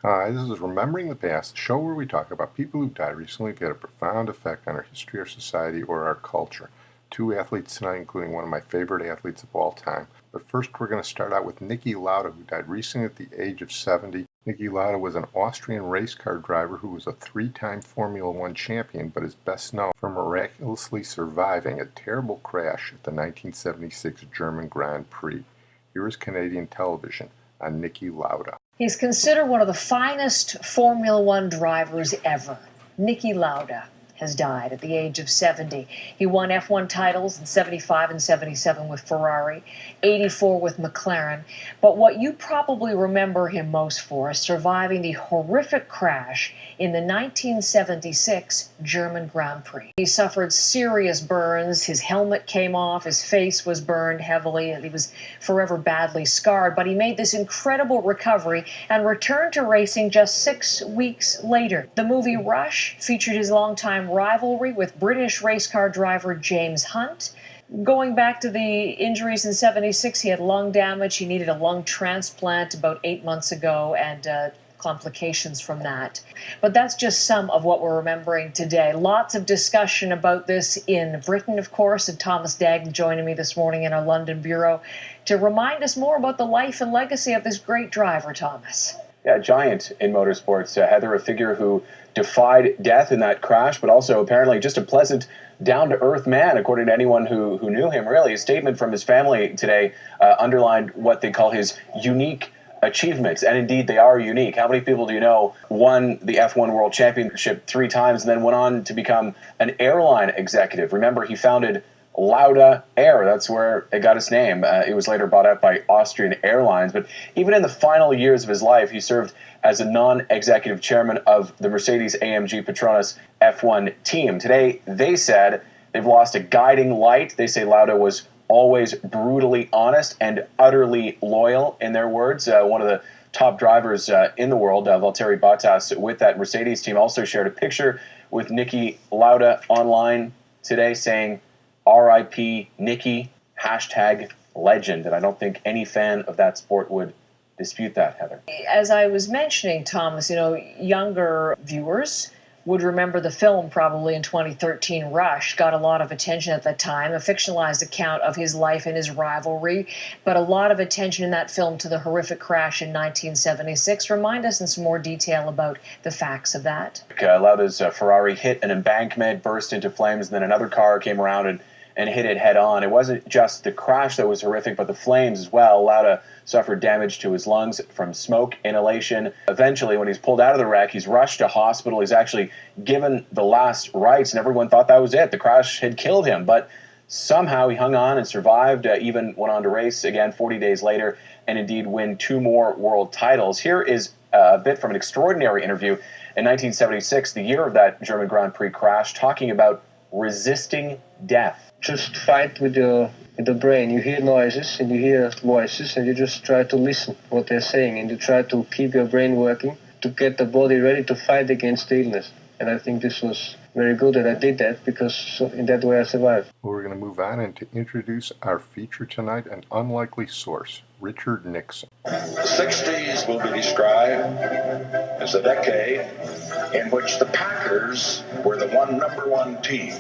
Hi, this is Remembering the Past, the show where we talk about people who died recently who've had a profound effect on our history, our society, or our culture. Two athletes tonight, including one of my favorite athletes of all time. But first, we're going to start out with Niki Lauda, who died recently at the age of 70. Niki Lauda was an Austrian race car driver who was a three-time Formula One champion, but is best known for miraculously surviving a terrible crash at the 1976 German Grand Prix. Here is Canadian television on Niki Lauda. He's considered one of the finest Formula One drivers ever. Niki Lauda has died at the age of 70. He won F1 titles in 75 and 77 with Ferrari, 84 with McLaren. But what you probably remember him most for is surviving the horrific crash in the 1976 German Grand Prix. He suffered serious burns. His helmet came off. His face was burned heavily, and he was forever badly scarred. But he made this incredible recovery and returned to racing just 6 weeks later. The movie Rush featured his longtime rivalry with British race car driver James Hunt. Going back to the injuries in 76, he had lung damage. He needed a lung transplant about 8 months ago, and complications from that. But that's just some of what we're remembering today. Lots of discussion about this in Britain, of course, and Thomas Dagg joining me this morning in our London bureau to remind us more about the life and legacy of this great driver, Thomas. Yeah, giant in motorsports. Heather, a figure who defied death in that crash, but also apparently just a pleasant, down-to-earth man, according to anyone who knew him, really. A statement from his family today underlined what they call his unique achievements, and indeed they are unique. How many people do you know won the F1 World Championship 3 times and then went on to become an airline executive? Remember, he founded Lauda Air. That's where it got its name. It was later bought out by Austrian Airlines. But even in the final years of his life, he served as a non-executive chairman of the Mercedes-AMG Petronas F1 team. Today, they said they've lost a guiding light. They say Lauda was always brutally honest and utterly loyal, in their words. One of the top drivers in the world, Valtteri Bottas, with that Mercedes team, also shared a picture with Niki Lauda online today saying, R.I.P. Niki, #legend. And I don't think any fan of that sport would dispute that, Heather. As I was mentioning, Thomas, younger viewers would remember the film probably in 2013, Rush. Got a lot of attention at that time, a fictionalized account of his life and his rivalry, but a lot of attention in that film to the horrific crash in 1976. Remind us in some more detail about the facts of that. Lauda's Ferrari hit an embankment, burst into flames, and then another car came around and hit it head on. It wasn't just the crash that was horrific, but the flames as well. Lauda suffered damage to his lungs from smoke inhalation. Eventually, when he's pulled out of the wreck, he's rushed to hospital. He's actually given the last rites, and everyone thought that was it. The crash had killed him, but somehow he hung on and survived, even went on to race again 40 days later, and indeed win 2 more world titles. Here is a bit from an extraordinary interview in 1976, the year of that German Grand Prix crash, talking about resisting death. Just fight with the brain. You hear noises and you hear voices, and you just try to listen what they're saying, and you try to keep your brain working to get the body ready to fight against the illness. And I think this was very good that I did that, because in that way I survived. Well, we're going to move on and to introduce our feature tonight, an unlikely source, Richard Nixon. The 60s will be described as a decade in which the Packers were the #1 team,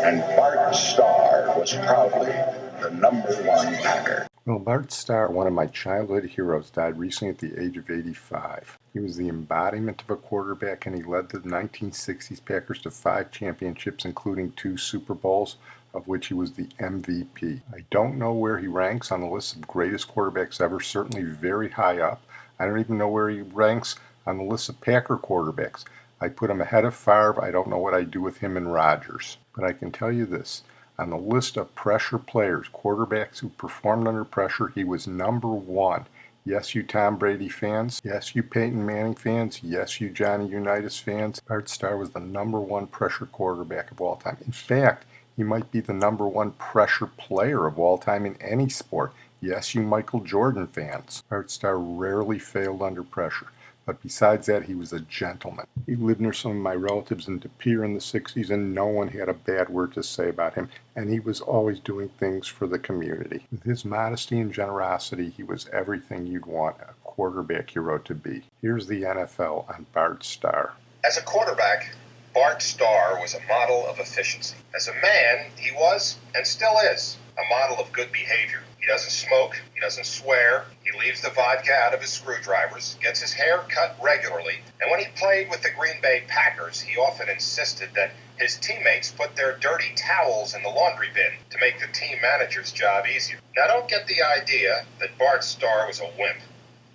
and Bart Starr was proudly the #1 Packer. Well, Bart Starr, one of my childhood heroes, died recently at the age of 85. He was the embodiment of a quarterback, and he led the 1960s Packers to 5 championships, including 2 Super Bowls, of which he was the MVP. I don't know where he ranks on the list of greatest quarterbacks ever, certainly very high up. I don't even know where he ranks on the list of Packer quarterbacks. I put him ahead of Favre. I don't know what I'd do with him and Rodgers. But I can tell you this. On the list of pressure players, quarterbacks who performed under pressure, he was #1. Yes, you Tom Brady fans. Yes, you Peyton Manning fans. Yes, you Johnny Unitas fans. Bart Starr was the #1 pressure quarterback of all time. In fact, he might be the #1 pressure player of all time in any sport. Yes, you Michael Jordan fans. Bart Starr rarely failed under pressure. But besides that, he was a gentleman. He lived near some of my relatives in De Pere in the 60s, and no one had a bad word to say about him, and he was always doing things for the community. With his modesty and generosity, he was everything you'd want a quarterback hero to be. Here's the NFL on Bart Starr. As a quarterback, Bart Starr was a model of efficiency. As a man, he was, and still is, a model of good behavior. He doesn't smoke, he doesn't swear, he leaves the vodka out of his screwdrivers, gets his hair cut regularly, and when he played with the Green Bay Packers, he often insisted that his teammates put their dirty towels in the laundry bin to make the team manager's job easier. Now, don't get the idea that Bart Starr was a wimp,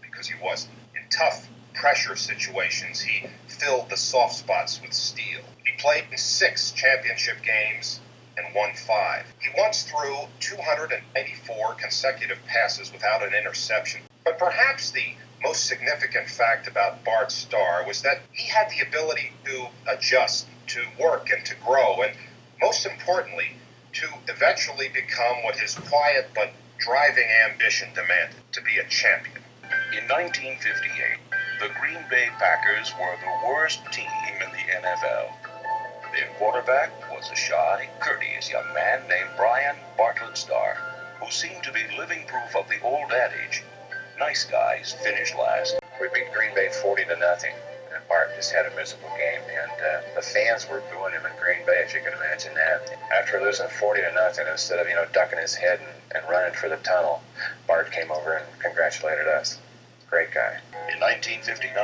because he wasn't. In tough pressure situations, he filled the soft spots with steel. He played in 6 championship games and won 5. He once threw 284 consecutive passes without an interception. But perhaps the most significant fact about Bart Starr was that he had the ability to adjust, to work, and to grow, and most importantly, to eventually become what his quiet but driving ambition demanded, to be a champion. In 1958, the Green Bay Packers were the worst team in the NFL. Their quarterback was a shy, courteous young man named Bryan Bartlett Starr, who seemed to be living proof of the old adage, nice guys finish last. We beat Green Bay 40-0, and Bart just had a miserable game, and the fans were booing him in Green Bay, if you can imagine that. After losing 40-0, instead of ducking his head and running for the tunnel, Bart came over and congratulated us. Great guy. In 1959,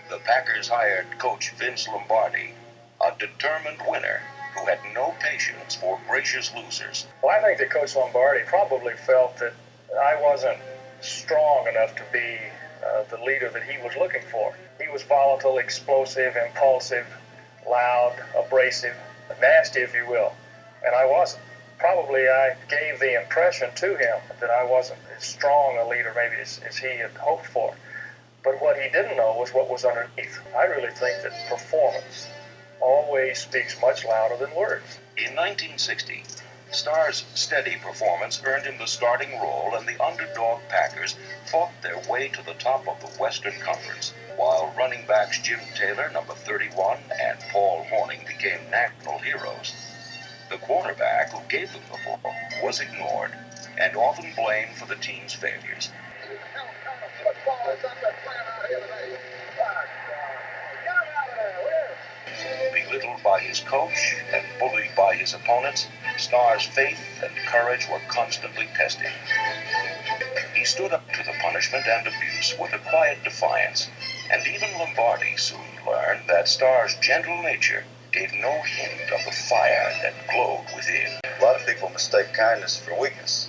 the Packers hired coach Vince Lombardi, a determined winner who had no patience for gracious losers. Well, I think that Coach Lombardi probably felt that I wasn't strong enough to be the leader that he was looking for. He was volatile, explosive, impulsive, loud, abrasive, nasty, if you will, and I wasn't. Probably I gave the impression to him that I wasn't as strong a leader maybe as he had hoped for. But what he didn't know was what was underneath. I really think that performance always speaks much louder than words. In 1960, Starr's steady performance earned him the starting role, and the underdog Packers fought their way to the top of the Western Conference, while running backs Jim Taylor, number 31, and Paul Hornung became national heroes. The quarterback who gave them the ball was ignored and often blamed for the team's failures. Belittled by his coach and bullied by his opponents, Starr's faith and courage were constantly tested. He stood up to the punishment and abuse with a quiet defiance, and even Lombardi soon learned that Starr's gentle nature gave no hint of the fire that glowed within. A lot of people mistake kindness for weakness.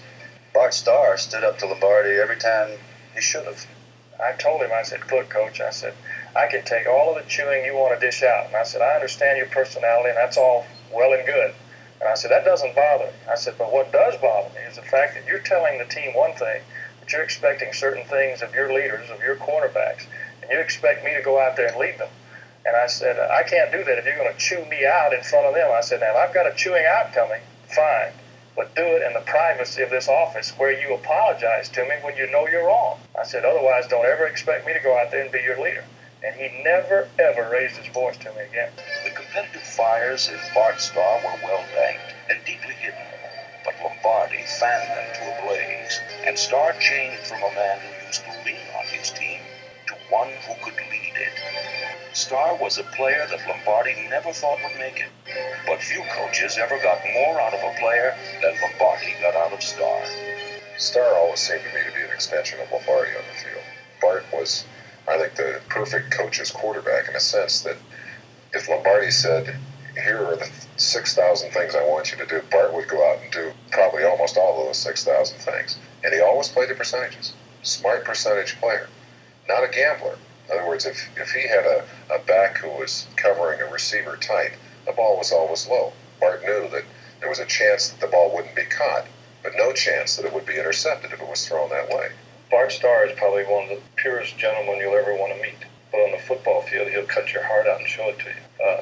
Bart Starr stood up to Lombardi every time he should have. I told him, I said, look, Coach, I said, I can take all of the chewing you want to dish out. And I said, I understand your personality, and that's all well and good. And I said, that doesn't bother me. I said, but what does bother me is the fact that you're telling the team one thing, but you're expecting certain things of your leaders, of your quarterbacks, and you expect me to go out there and lead them. And I said, I can't do that if you're going to chew me out in front of them. I said, now, if I've got a chewing out coming, fine. But do it in the privacy of this office where you apologize to me when you know you're wrong. I said, otherwise, don't ever expect me to go out there and be your leader. And he never, ever raised his voice to me again. The competitive fires in Bart Starr were well banked and deeply hidden, but Lombardi fanned them to a blaze, and Starr changed from a man who used to lean on his team to one who could lead it. Starr was a player that Lombardi never thought would make it, but few coaches ever got more out of a player than Lombardi got out of Starr. Starr always seemed to me to be an extension of Lombardi on the field. Bart was, I think, the perfect coach's quarterback in a sense that if Lombardi said, here are the 6,000 things I want you to do, Bart would go out and do probably almost all of those 6,000 things. And he always played the percentages. Smart percentage player, not a gambler. In other words, if he had a back who was covering a receiver tight, the ball was always low. Bart knew that there was a chance that the ball wouldn't be caught, but no chance that it would be intercepted if it was thrown that way. Bart Starr is probably one of the purest gentlemen you'll ever want to meet. But on the football field, he'll cut your heart out and show it to you.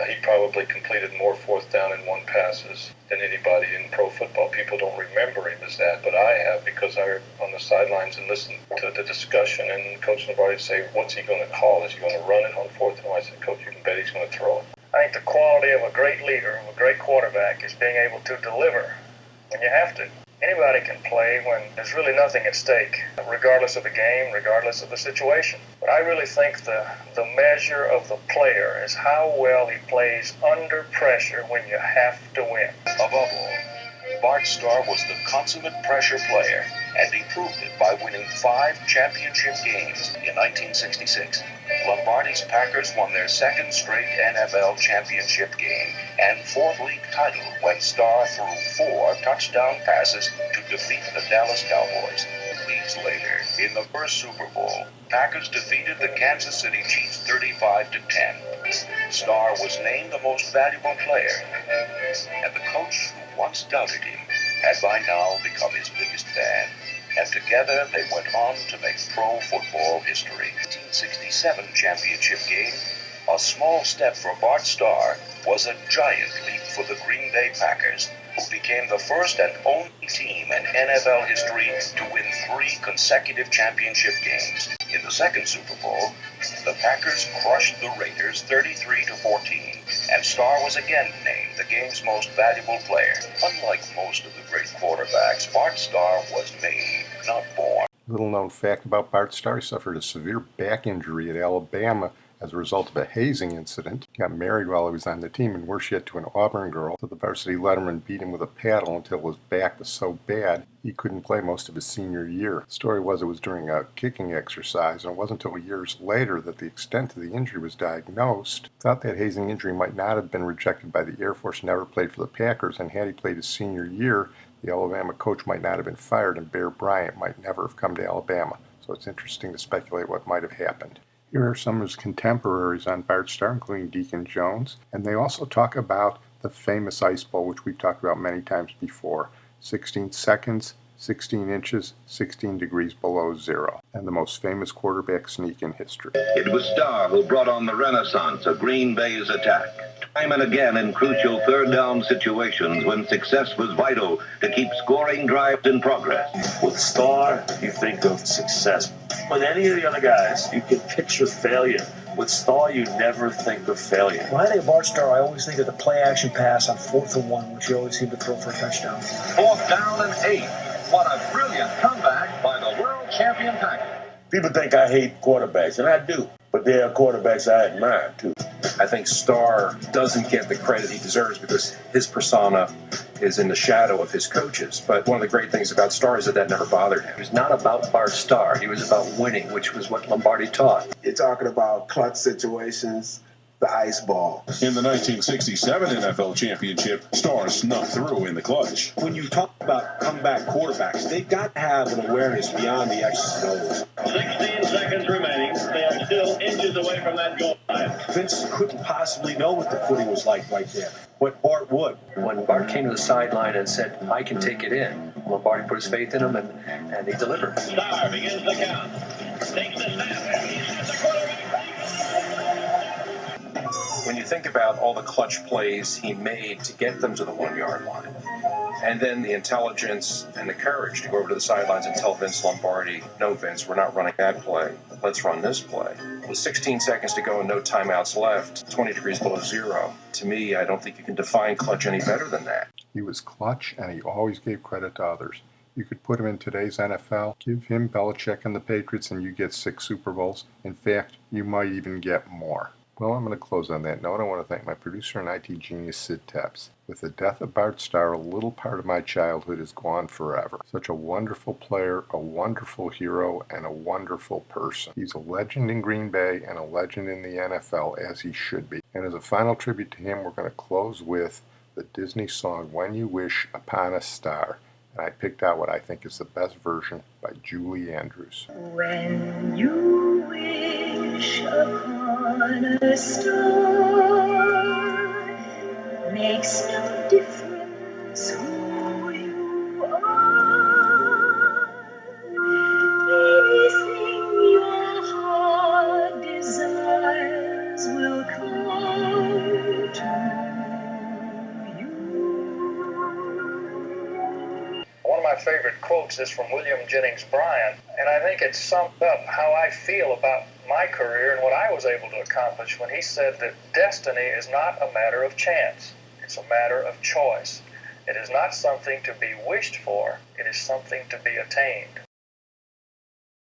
He probably completed more fourth down and one passes than anybody in pro football. People don't remember him as that, but I have, because I were on the sidelines and listened to the discussion, and Coach Lombardi would say, what's he going to call? Is he going to run it on fourth and one? I said, Coach, you can bet he's going to throw it. I think the quality of a great leader, of a great quarterback, is being able to deliver when you have to. Anybody can play when there's really nothing at stake, regardless of the game, regardless of the situation. But I really think the measure of the player is how well he plays under pressure when you have to win. Above all, Bart Starr was the consummate pressure player, and he proved it by winning 5 championship games in 1966. Lombardi's Packers won their second straight NFL championship game and 4th league title when Starr threw 4 touchdown passes to defeat the Dallas Cowboys. Weeks later, in the first Super Bowl, Packers defeated the Kansas City Chiefs 35-10. Starr was named the most valuable player, and the coach who once doubted him had by now become his biggest fan. And together they went on to make pro football history. 1967 championship game, a small step for Bart Starr, was a giant leap for the Green Bay Packers, who became the first and only team in NFL history to win 3 consecutive championship games. In the second Super Bowl, the Packers crushed the Raiders 33-14, and Starr was again named the game's most valuable player. Unlike most of the great quarterbacks, Bart Starr was made, not born. Little known fact about Bart Starr: he suffered a severe back injury at Alabama as a result of a hazing incident. He got married while he was on the team, and worse yet, to an Auburn girl. So the varsity letterman beat him with a paddle until his back was so bad he couldn't play most of his senior year. The story was it was during a kicking exercise, and it wasn't until years later that the extent of the injury was diagnosed. Thought that hazing injury might not have been rejected by the Air Force, never played for the Packers, and had he played his senior year, the Alabama coach might not have been fired, and Bear Bryant might never have come to Alabama. So it's interesting to speculate what might have happened. Here are some of his contemporaries on Bart Starr, including Deacon Jones, and they also talk about the famous Ice Bowl, which we've talked about many times before. 16 seconds, 16 inches, 16 degrees below zero, and the most famous quarterback sneak in history. It was Starr who brought on the renaissance of Green Bay's attack. Time and again in crucial third down situations when success was vital to keep scoring drives in progress. With Starr, you think of success. With any of the other guys, you can picture failure. With Starr, you never think of failure. When I think of Bart Starr, I always think of the play-action pass on 4th and 1, which he always seemed to throw for a touchdown. 4th down and 8. What a brilliant comeback by the world champion Packers. People think I hate quarterbacks, and I do. But there are quarterbacks I admire, too. I think Starr doesn't get the credit he deserves because his persona is in the shadow of his coaches. But one of the great things about Starr is that never bothered him. It was not about Bart Starr. He was about winning, which was what Lombardi taught. You're talking about clutch situations, the ice ball. In the 1967 NFL Championship, Starr snuck through in the clutch. When you talk about comeback quarterbacks, they've got to have an awareness beyond the X's and O's. 16 seconds remaining. They are still inches away from that goal line. Vince couldn't possibly know what the footing was like right there, but Bart would. When Bart came to the sideline and said, I can take it in, Lombardi put his faith in him, and he delivered. Starr begins the count. Takes the snap. He's got the quarterback. When you think about all the clutch plays he made to get them to the 1-yard line, and then the intelligence and the courage to go over to the sidelines and tell Vince Lombardi, no, Vince, we're not running that play. Let's run this play. With 16 seconds to go and no timeouts left, 20 degrees below zero, to me, I don't think you can define clutch any better than that. He was clutch, and he always gave credit to others. You could put him in today's NFL, give him Belichick and the Patriots, and you get 6 Super Bowls. In fact, you might even get more. Well, I'm going to close on that note. I want to thank my producer and IT genius, Sid Tepps. With the death of Bart Starr, a little part of my childhood is gone forever. Such a wonderful player, a wonderful hero, and a wonderful person. He's a legend in Green Bay and a legend in the NFL, as he should be. And as a final tribute to him, we're going to close with the Disney song, When You Wish Upon a Star. And I picked out what I think is the best version by Julie Andrews. When you wish upon a star, makes no difference who you are. Anything your heart desires will come to. One of my favorite quotes is from William Jennings Bryan, and I think it summed up how I feel about my career and what I was able to accomplish when he said that destiny is not a matter of chance, it's a matter of choice. It is not something to be wished for, it is something to be attained.